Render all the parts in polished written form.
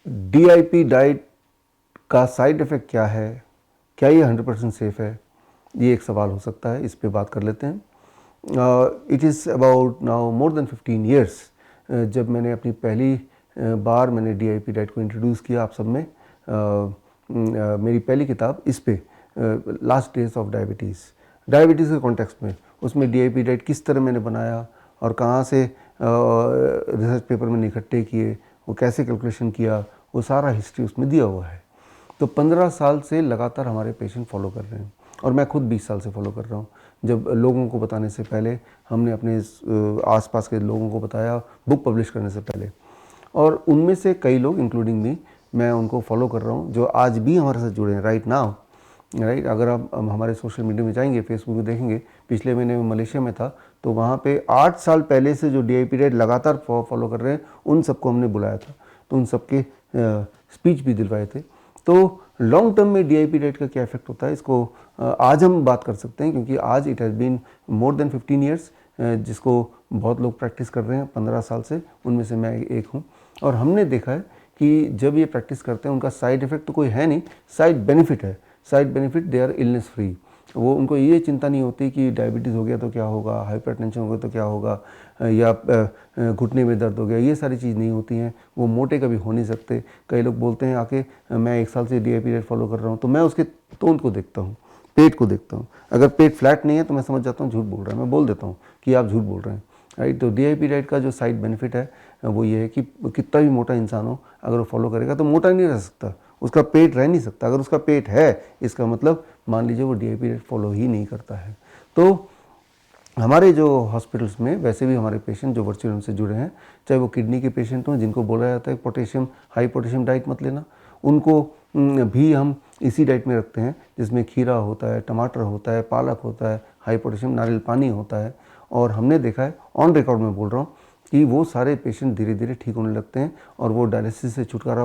DIP diet का side effect क्या है, क्या ये 100% सेफ़ है, ये एक सवाल हो सकता है, इस पे बात कर लेते हैं। It is about now more than 15 years जब मैंने अपनी पहली बार मैंने DIP डाइट को इंट्रोड्यूस किया आप सब में। मेरी पहली किताब इस पे लास्ट डेज ऑफ डायबिटीज़ के कॉन्टेक्स्ट में, उसमें DIP डाइट किस तरह मैंने बनाया और कहाँ से रिसर्च पेपर मैंने इकट्ठे किए, वो कैसे कैलकुलेशन किया, वो सारा हिस्ट्री उसमें दिया हुआ है। तो 15 साल से लगातार हमारे पेशेंट फॉलो कर रहे हैं और मैं खुद 20 साल से फॉलो कर रहा हूँ। जब लोगों को बताने से पहले हमने अपने आसपास के लोगों को बताया, बुक पब्लिश करने से पहले, और उनमें से कई लोग इंक्लूडिंग मी, मैं उनको फॉलो कर रहा हूँ जो आज भी हमारे साथ जुड़े हैं राइट नाउ। राइट, अगर आप हमारे सोशल मीडिया में जाएंगे, फेसबुक में देखेंगे, पिछले महीने में मलेशिया में था तो वहाँ पे 8 साल पहले से जो DIP डाइट लगातार फॉलो कर रहे हैं उन सबको हमने बुलाया था, तो उन सबके स्पीच भी दिलवाए थे। तो लॉन्ग टर्म में DIP डाइट का क्या इफेक्ट होता है, इसको आज हम बात कर सकते हैं, क्योंकि आज it has been more than 15 years जिसको बहुत लोग प्रैक्टिस कर रहे हैं 15 साल से, उनमें से मैं एक हूँ। और हमने देखा है कि जब ये प्रैक्टिस करते हैं उनका साइड इफ़ेक्ट तो कोई है नहीं, साइड बेनिफिट है। Side benefit, they are illness free. वो उनको ये चिंता नहीं होती कि डायबिटीज़ हो गया तो क्या होगा, हाइपरटेंशन हो गया तो क्या होगा, या घुटने में दर्द हो गया, ये सारी चीज़ नहीं होती हैं। वो मोटे कभी हो नहीं सकते। कई लोग बोलते हैं आके मैं 1 साल से DIP डाइट फॉलो कर रहा हूँ, तो मैं उसके तोंद को देखता हूँ, पेट को देखता हूँ। अगर पेट फ्लैट नहीं है तो मैं समझ जाता हूँ झूठ बोल रहा है, मैं बोल देता हूँ कि आप झूठ बोल रहे हैं। राइट, तो DIP डाइट का जो साइड बेनिफिट है वो ये है कि कितना भी मोटा इंसान हो, अगर वो फॉलो करेगा तो मोटा नहीं रह सकता, उसका पेट रह नहीं सकता। अगर उसका पेट है, इसका मतलब मान लीजिए वो DIP डाइट फॉलो ही नहीं करता है। तो हमारे जो हॉस्पिटल्स में वैसे भी हमारे पेशेंट जो वर्चुअल उनसे जुड़े हैं, चाहे वो किडनी के पेशेंट हों जिनको बोला जाता है पोटेशियम, हाई पोटेशियम डाइट मत लेना, उनको भी हम इसी डाइट में रखते हैं जिसमें खीरा होता है, टमाटर होता है, पालक होता है, हाई पोटेशियम नारियल पानी होता है। और हमने देखा है, ऑन रिकॉर्ड में बोल रहा हूँ, कि वो सारे पेशेंट धीरे धीरे ठीक होने लगते हैं और वो डायलिसिस से छुटकारा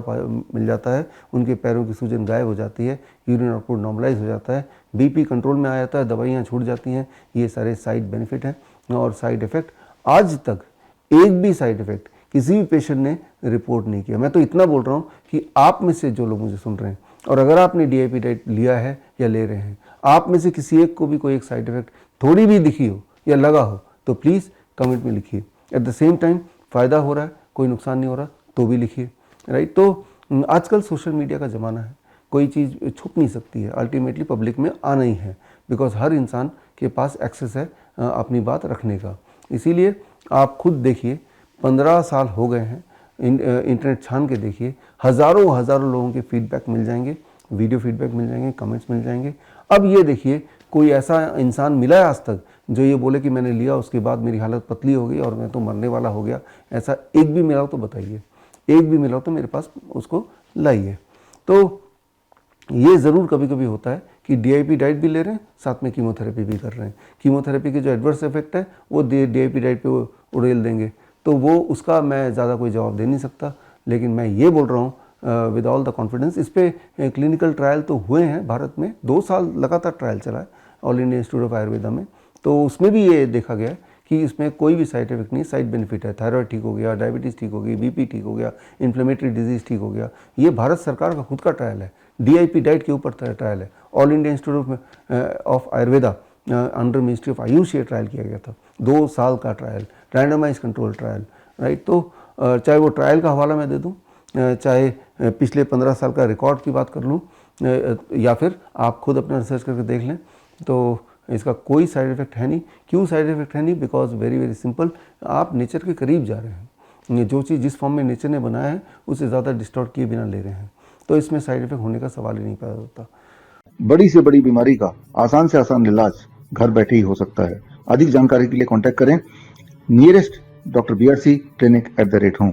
मिल जाता है, उनके पैरों की सूजन गायब हो जाती है, यूरिन आउटपुट नॉर्मलाइज हो जाता है, BP कंट्रोल में आ जाता है, दवाइयाँ छूट जाती हैं। ये सारे साइड बेनिफिट हैं। और साइड इफ़ेक्ट आज तक एक भी साइड इफ़ेक्ट किसी भी पेशेंट ने रिपोर्ट नहीं किया। मैं तो इतना बोल रहा हूँ कि आप में से जो लोग मुझे सुन रहे हैं और अगर आपने DIP डाइट लिया है या ले रहे हैं, आप में से किसी एक को भी कोई एक साइड इफ़ेक्ट थोड़ी भी दिखी हो या लगा हो तो प्लीज़ कमेंट में लिखिए। एट द सेम टाइम फ़ायदा हो रहा है, कोई नुकसान नहीं हो रहा तो भी लिखिए। राइट, तो आजकल सोशल मीडिया का ज़माना है, कोई चीज़ छुप नहीं सकती है, अल्टीमेटली पब्लिक में आना ही है, बिकॉज हर इंसान के पास एक्सेस है अपनी बात रखने का। इसीलिए आप खुद देखिए, 15 साल हो गए हैं, इंटरनेट छान के देखिए, हज़ारों हज़ारों लोगों के फीडबैक मिल जाएंगे, वीडियो फीडबैक मिल जाएंगे, कमेंट्स मिल जाएंगे। अब ये देखिए, कोई ऐसा इंसान मिला है आज तक जो ये बोले कि मैंने लिया उसके बाद मेरी हालत पतली हो गई और मैं तो मरने वाला हो गया, ऐसा एक भी मिला हो तो बताइए, एक भी मिला हो तो मेरे पास उसको लाइए। तो ये ज़रूर कभी कभी होता है कि DIP डाइट भी ले रहे हैं, साथ में कीमोथेरेपी भी कर रहे हैं। कीमोथेरेपी के जो एडवर्स इफेक्ट है वो DIP डाइट पे उड़ेल देंगे, तो वो उसका मैं ज़्यादा कोई जवाब दे नहीं सकता। लेकिन मैं ये बोल रहा हूँ विद ऑल द कॉन्फिडेंस, इस पे क्लिनिकल ट्रायल तो हुए हैं भारत में, 2 साल लगातार ट्रायल चला है all India institute of Ayurveda में। तो उसमें भी ये देखा गया कि इसमें कोई भी साइड इफेक्ट नहीं, साइड बेनिफिट है। थायराइड ठीक हो गया, डायबिटीज़ ठीक हो गई, BP ठीक हो गया, इन्फ्लेमेटरी डिजीज़ ठीक हो गया। ये भारत सरकार का खुद का ट्रायल है, DIP डाइट के ऊपर ट्रायल है। All India institute of Ayurveda under ministry of Ayush ये ट्रायल किया गया था, 2 साल का trial, randomise control trial. Right, तो चाहे वो ट्रायल का हवाला मैं दे दूँ, चाहे पिछले 15 साल का रिकॉर्ड की बात कर लूँ, या फिर आप खुद अपना रिसर्च करके देख लें, तो इसका कोई साइड इफ़ेक्ट है नहीं। क्यों साइड इफ़ेक्ट है नहीं? बिकॉज वेरी वेरी सिंपल, आप नेचर के करीब जा रहे हैं। ये जो चीज़ जिस फॉर्म में नेचर ने बनाया है उससे ज़्यादा डिस्टॉर्ट किए बिना ले रहे हैं, तो इसमें साइड इफ़ेक्ट होने का सवाल ही नहीं पैदा होता। बड़ी से बड़ी बीमारी का आसान से आसान इलाज घर बैठे ही हो सकता है। अधिक जानकारी के लिए कांटेक्ट करें नियरेस्ट डॉक्टर BRC clinic@home।